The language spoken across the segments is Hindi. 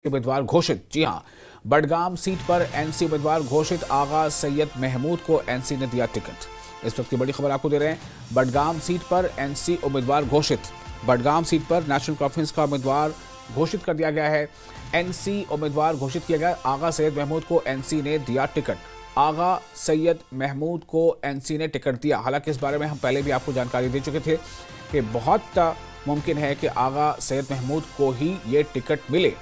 उम्मीदवार घोषित। जी हां, बडगाम सीट पर एनसी उम्मीदवार घोषित। आगा सैयद महमूद को एनसी ने दिया टिकट। इस वक्त की बड़ी खबर आपको दे रहे हैं। बडगाम सीट पर एनसी उम्मीदवार घोषित। बडगाम सीट पर नेशनल कॉन्फ्रेंस का उम्मीदवार घोषित कर दिया गया है। एनसी उम्मीदवार घोषित किया गया। आगा सैयद महमूद को एनसी ने दिया टिकट। आगा सैयद महमूद को एनसी ने टिकट दिया। हालांकि इस बारे में हम पहले भी आपको जानकारी दे चुके थे कि बहुत मुमकिन है कि आगा सैयद महमूद को ही ये टिकट मिले।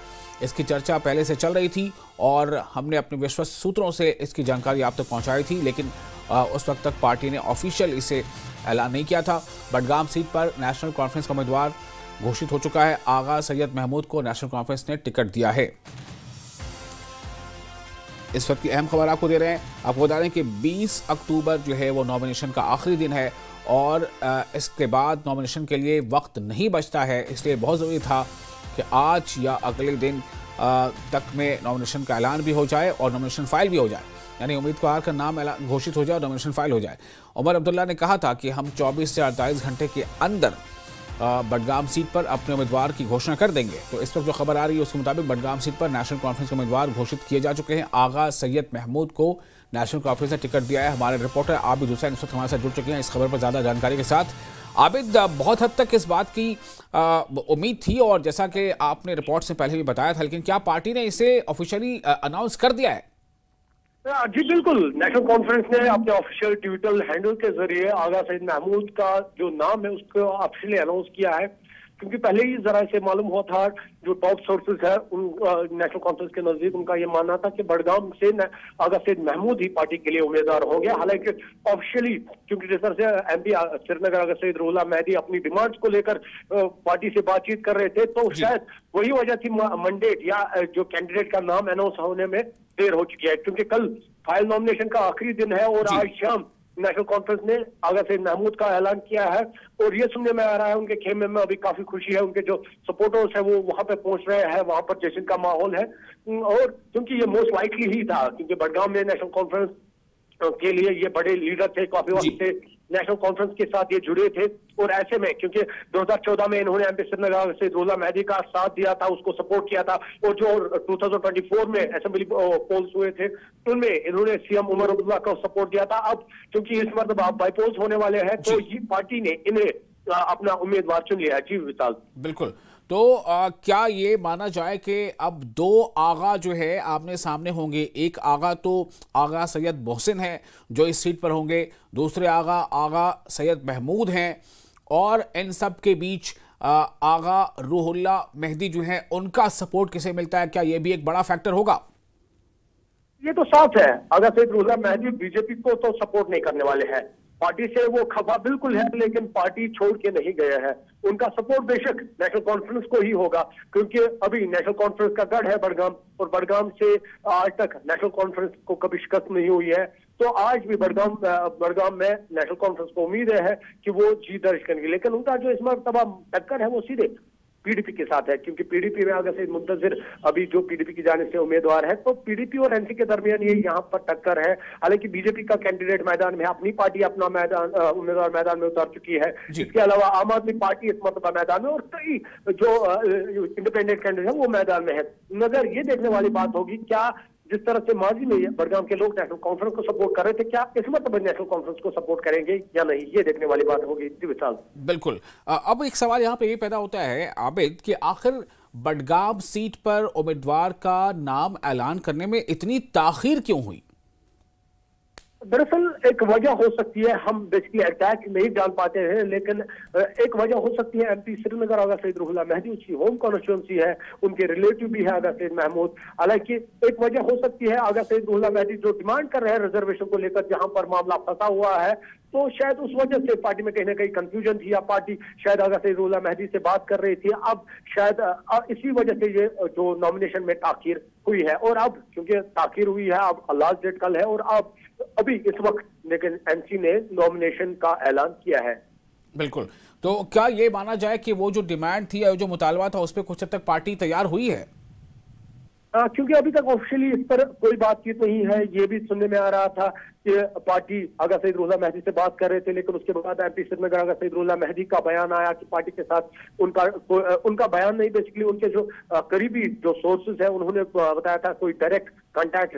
इसकी चर्चा पहले से चल रही थी और हमने अपने विश्वस्त सूत्रों से इसकी जानकारी आप तक पहुंचाई थी, लेकिन उस वक्त तक पार्टी ने ऑफिशियल इसे ऐलान नहीं किया था। बडगाम सीट पर नेशनल कॉन्फ्रेंस का उम्मीदवार घोषित हो चुका है। आगा सैयद महमूद को नेशनल कॉन्फ्रेंस ने टिकट दिया है। इस वक्त की अहम खबर आपको दे रहे हैं। आपको बता दें कि 20 अक्टूबर जो है वो नॉमिनेशन का आखिरी दिन है और इसके बाद नॉमिनेशन के लिए वक्त नहीं बचता है, इसलिए बहुत ज़रूरी था कि आज या अगले दिन तक में नॉमिनेशन का ऐलान भी हो जाए और नॉमिनेशन फाइल भी हो जाए, यानी उम्मीदवार का नाम घोषित हो जाए और नॉमिनेशन फाइल हो जाए। उमर अब्दुल्ला ने कहा था कि हम 24 से 48 घंटे के अंदर बडगाम सीट पर अपने उम्मीदवार की घोषणा कर देंगे। तो इस वक्त जो खबर आ रही है उसके मुताबिक बडगाम सीट पर नेशनल कॉन्फ्रेंस के उम्मीदवार घोषित किए जा चुके हैं। आगा सैयद महमूद को नेशनल कॉन्फ्रेंस ने टिकट दिया है। हमारे रिपोर्टर आबिद हुसैन इस वक्त हमारे साथ जुड़ चुके हैं इस खबर पर ज़्यादा जानकारी के साथ। आबिद, बहुत हद तक इस बात की उम्मीद थी और जैसा कि आपने रिपोर्ट से पहले भी बताया था, लेकिन क्या पार्टी ने इसे ऑफिशियली अनाउंस कर दिया है? जी बिल्कुल, नेशनल कॉन्फ्रेंस ने अपने ऑफिशियल ट्विटर हैंडल के जरिए आगा सैयद महमूद का जो नाम है उसको ऑफिशियली अनाउंस किया है, क्योंकि पहले ही जरा से मालूम हुआ था, जो टॉप सोर्सेज है उन नेशनल कॉन्फ्रेंस के नजदीक उनका ये मानना था कि बडगाम से आगा सैयद महमूद ही पार्टी के लिए उम्मीदवार होंगे। हालांकि ऑफिशियली, क्योंकि जिस तरह से एमपी श्रीनगर आगा सैयद रुहुल्लाह मेहदी अपनी डिमांड्स को लेकर पार्टी से बातचीत कर रहे थे, तो शायद वही वजह थी मंडेट या जो कैंडिडेट का नाम अनाउंस होने में देर हो चुकी है, क्योंकि कल फाइल नॉमिनेशन का आखिरी दिन है और आज शाम नेशनल कॉन्फ्रेंस ने आगा सैयद महमूद का ऐलान किया है। और ये सुनने में आ रहा है उनके खेमे में अभी काफी खुशी है, उनके जो सपोर्टर्स है वो वहां पे पहुंच रहे हैं, वहां पर जश्न का माहौल है। और क्योंकि ये मोस्ट लाइकली ही था, क्योंकि बडगाम में नेशनल कॉन्फ्रेंस के लिए ये बड़े लीडर थे, काफी वक्त से नेशनल कॉन्फ्रेंस के साथ ये जुड़े थे। और ऐसे में क्योंकि 2014 में इन्होंने एमपी श्रीनगर से रुहुल्लाह मेहदी का साथ दिया था, उसको सपोर्ट किया था, और जो 2024 में असेंबली पोल्स हुए थे उनमें इन्होंने सीएम उमर अब्दुल्ला को सपोर्ट दिया था। अब क्योंकि इस मरतबा बाई पोल्स होने वाले हैं, तो ये पार्टी ने इन्हें अपना उम्मीदवार चुन लिया है। जी विशाल, बिल्कुल। तो क्या ये माना जाए कि अब दो आगा जो है आमने सामने होंगे? एक आगा तो आगा सैयद मोहसिन है जो इस सीट पर होंगे, दूसरे आगा आगा सैयद महमूद हैं, और इन सब के बीच आगा रुहुल्लाह मेहदी जो है उनका सपोर्ट किसे मिलता है? क्या ये भी एक बड़ा फैक्टर होगा? ये तो साफ है, आगा सैयद रुहुल्लाह मेहदी बीजेपी को तो सपोर्ट नहीं करने वाले हैं। पार्टी से वो खफा बिल्कुल है, लेकिन पार्टी छोड़ के नहीं गए हैं। उनका सपोर्ट बेशक नेशनल कॉन्फ्रेंस को ही होगा, क्योंकि अभी नेशनल कॉन्फ्रेंस का गढ़ है बडगाम, और बडगाम से आज तक नेशनल कॉन्फ्रेंस को कभी शिकस्त नहीं हुई है। तो आज भी बडगाम में नेशनल कॉन्फ्रेंस को उम्मीद है कि वो जीत दर्ज करेंगे, लेकिन उनका जो इस मरतबा टक्कर है वो सीधे पीडीपी के साथ है, क्योंकि पीडीपी में आगा सैयद मुंतजिर अभी जो पीडीपी की जानिब से उम्मीदवार है, तो पीडीपी और एनसी के दरमियान ये यहाँ पर टक्कर है। हालांकि बीजेपी का कैंडिडेट मैदान में, अपनी पार्टी अपना उम्मीदवार मैदान में उतार चुकी है। इसके अलावा आम आदमी पार्टी इस मरतबा मैदान में, और कई जो इंडिपेंडेंट कैंडिडेट है वो मैदान में है। मगर ये देखने वाली बात होगी, क्या जिस तरह से माजी में बडगाम के लोग नेशनल कॉन्फ्रेंस को सपोर्ट कर रहे थे, क्या इस मतलब नेशनल कॉन्फ्रेंस को सपोर्ट करेंगे या नहीं, ये देखने वाली बात होगी। विशाल, बिल्कुल। अब एक सवाल यहाँ पे ये पैदा होता है आबिद कि आखिर बडगाम सीट पर उम्मीदवार का नाम ऐलान करने में इतनी ताखीर क्यों हुई? दरअसल एक वजह हो सकती है, हम बेसिकली अटैक नहीं जान पाते हैं, लेकिन एक वजह हो सकती है एमपी श्रीनगर आगा सैयद रुहुल्लाह मेहदी उसकी होम कॉन्स्टिट्यूंसी है, उनके रिलेटिव भी है आगा सैयद महमूद। हालांकि एक वजह हो सकती है आगा सैयद रुहुल्लाह मेहदी जो डिमांड कर रहे हैं रिजर्वेशन को लेकर, जहां पर मामला फंसा हुआ है, तो शायद उस वजह से पार्टी में कहीं ना कहीं कंफ्यूजन थी, या पार्टी शायद आगा सैयद रुहुल्लाह मेहदी से बात कर रही थी। अब शायद इसी वजह से ये जो नॉमिनेशन में ताखीर हुई है, और अब क्योंकि ताखीर हुई है, अब लास्ट डेट कल है, और अब अभी इस वक्त लेकिन एनसी ने नॉमिनेशन का ऐलान किया है। बिल्कुल। तो क्या ये माना जाए कि वो जो डिमांड थी या जो मुतालबा था उस पर कुछ हद तक पार्टी तैयार हुई है? क्योंकि अभी तक ऑफिशियली इस पर कोई बातचीत नहीं है। ये भी सुनने में आ रहा था कि पार्टी आगा सईद रुल्ला मेहदी से बात कर रहे थे, लेकिन उसके बाद एमपी श्रीनगर आगा सईद रुल्ला मेहदी का बयान आया कि पार्टी के साथ उनका बयान नहीं, बेसिकली उनके जो करीबी जो सोर्सेज है उन्होंने बताया था कोई डायरेक्ट कांटेक्ट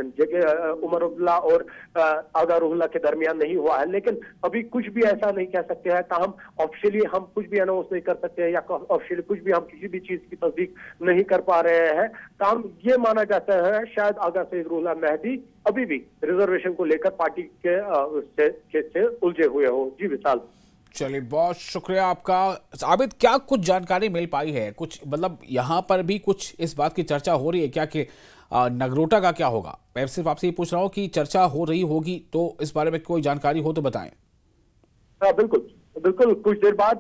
उमर अब्दुल्ला और आगा रुल्ला के दरमियान नहीं हुआ है। लेकिन अभी कुछ भी ऐसा नहीं कह सकते हैं, ताहम ऑफिशियली हम कुछ भी अनाउंस नहीं कर सकते हैं या ऑफिशियली कुछ भी हम किसी भी चीज की तस्दीक नहीं कर पा रहे हैं। ताहम ये माना जाता है शायद आगा सईद रुल्ला मेहदी अभी भी रिजर्वेशन को लेकर पार्टी से उलझे हुए हो। जी विशाल। चलिए, बहुत शुक्रिया आपका। आबिद, क्या कुछ जानकारी मिल पाई है? कुछ मतलब यहाँ पर भी कुछ इस बात की चर्चा हो रही है क्या कि नगरोटा का क्या होगा? मैं सिर्फ आपसे ये पूछ रहा हूँ कि चर्चा हो रही होगी तो इस बारे में कोई जानकारी हो तो बताएं। बिल्कुल बिल्कुल, कुछ देर बाद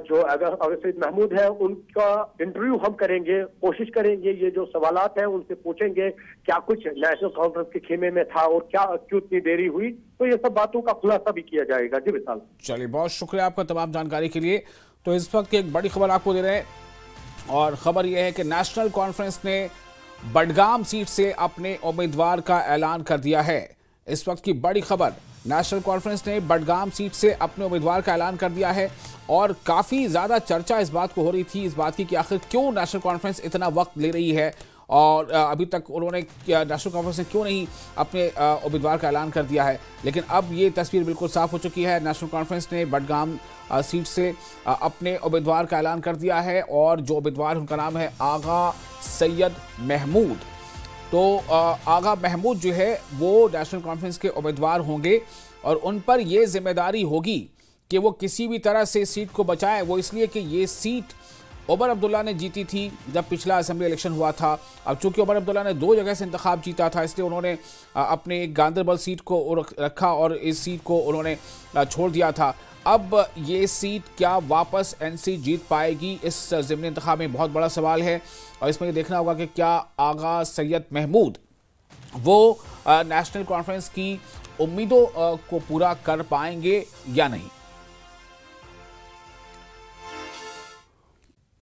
जो आगा सईद महमूद है उनका इंटरव्यू हम करेंगे, कोशिश करेंगे ये जो सवालात हैं उनसे पूछेंगे क्या कुछ नेशनल कॉन्फ्रेंस के खेमे में था और क्या क्यों इतनी देरी हुई, तो ये सब बातों का खुलासा भी किया जाएगा। जी विशाल। चलिए, बहुत शुक्रिया आपका तमाम जानकारी के लिए। तो इस वक्त एक बड़ी खबर आपको दे रहे हैं और खबर यह है कि नेशनल कॉन्फ्रेंस ने बडगाम सीट से अपने उम्मीदवार का ऐलान कर दिया है। इस वक्त की बड़ी खबर, नेशनल कॉन्फ्रेंस ने बडगाम सीट से अपने उम्मीदवार का ऐलान कर दिया है और काफ़ी ज़्यादा चर्चा इस बात को हो रही थी, इस बात की कि आखिर क्यों नेशनल कॉन्फ्रेंस इतना वक्त ले रही है और अभी तक उन्होंने नेशनल कॉन्फ्रेंस ने क्यों नहीं अपने उम्मीदवार का ऐलान कर दिया है। लेकिन अब ये तस्वीर बिल्कुल साफ हो चुकी है। नेशनल कॉन्फ्रेंस ने बडगाम सीट से अपने उम्मीदवार का ऐलान कर दिया है और जो उम्मीदवार उनका नाम है आगा सैयद महमूद। तो आगा महमूद जो है वो नेशनल कॉन्फ्रेंस के उम्मीदवार होंगे और उन पर ये जिम्मेदारी होगी कि वो किसी भी तरह से सीट को बचाएं। वो इसलिए कि ये सीट उमर अब्दुल्ला ने जीती थी जब पिछला असेंबली इलेक्शन हुआ था। अब चूंकि उमर अब्दुल्ला ने 2 जगह से इंतखाब जीता था, इसलिए उन्होंने अपने गांदरबल सीट को रखा और इस सीट को उन्होंने छोड़ दिया था। अब ये सीट क्या वापस एनसी जीत पाएगी, इस ज़िमनी इंतखाब में बहुत बड़ा सवाल है और इसमें ये देखना होगा कि क्या आगा सैयद महमूद वो नेशनल कॉन्फ्रेंस की उम्मीदों को पूरा कर पाएंगे या नहीं।